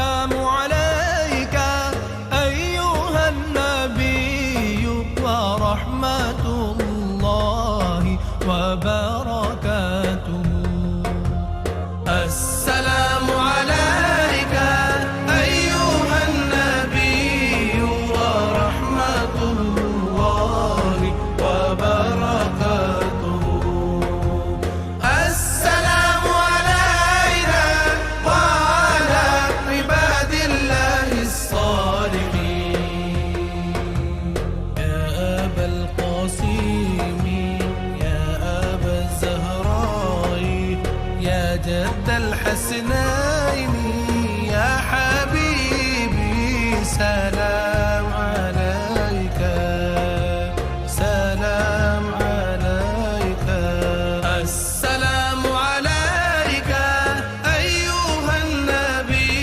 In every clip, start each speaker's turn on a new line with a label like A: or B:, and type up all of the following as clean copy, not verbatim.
A: السلام عليك أيها النبي ورحمة الله وبركاته. السلام عليك أيها النبي ورحمة الله وبركاته. السلام علينا وعلى عباد الله الصالحين. يا أبا القاسم يا أبا الزهراء يا جد الحسنين يا حبيبي سلام عليك سلام عليك. السلام عليك أيها النبي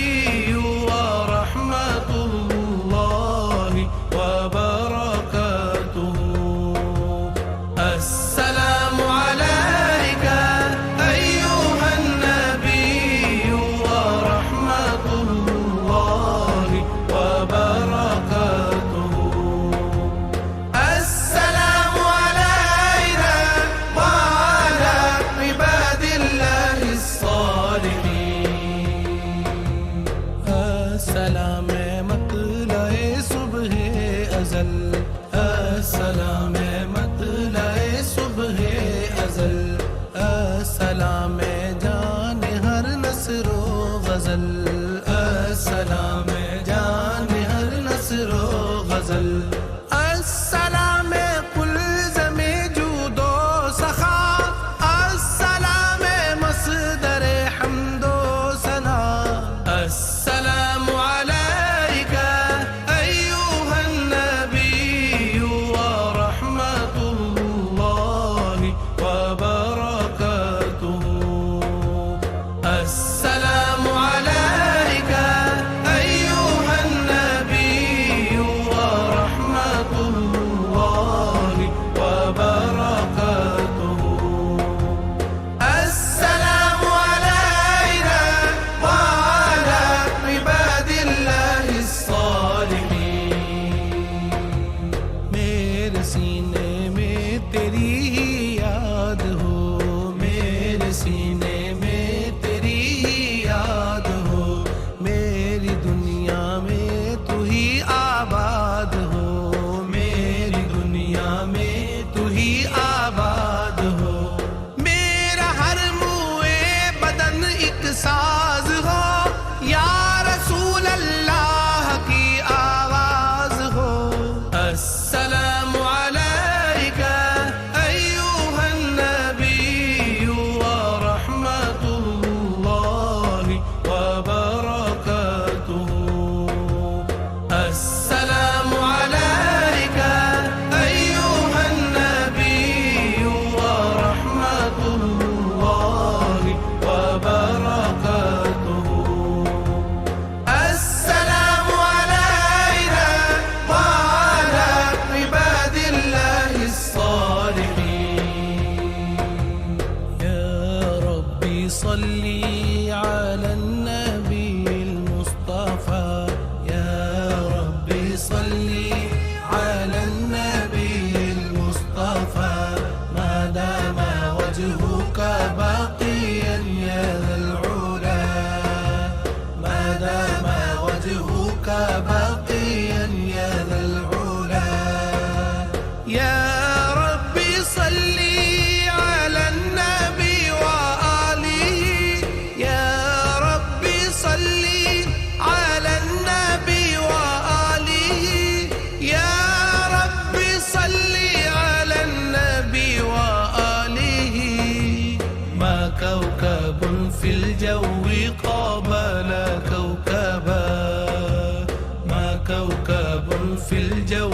A: ورحمة الله وبركاته. السلام عليك أيها النبي ورحمة الله وبركاته. السلام علينا وعلى عباد الله الصالحين. السلام مطلع صبح أزل السلام مطلع صبح أزل. السلام جان ہر نصر و غزل. السلام جان ہر نصر و غزل. السلام كل زمي جود و سخا. السلام مصدر حمد و ثنا. السلام عليك أيها النبي ورحمة الله وبركاته. السلام عليك أيها النبي ورحمة الله وبركاته. السلام علينا وعلى عباد الله الصالحين. मेरे सीने में तेरी ही याद हो मेरे सीने में तेरी ही याद हो. मेरी दुनिया में तू ही आबाद हो मेरी दुनिया में तू ही आबाद हो. मेरा हर मुए बदन एक साज हो या रसूल अल्लाह की आवाज हो. السلام عليك أيها النبي ورحمة الله وبركاته. السلام عليك أيها النبي ورحمة الله وبركاته. السلام علينا وعلى عباد الله الصالحين. يا ربي صلي على النبي المصطفى. يا ربي صلي على النبي المصطفى. ما دام وجهك باقيا يا ذا العلا. ما دام وجهك باقيا يا ذا العلا. يا ربي صلي على النبي وآله. يا ربي صلي على النبي وآله. يا ربي صلي على النبي وآله. ما كوكب في الجو قابل كوكبا. ما كوكب في الجو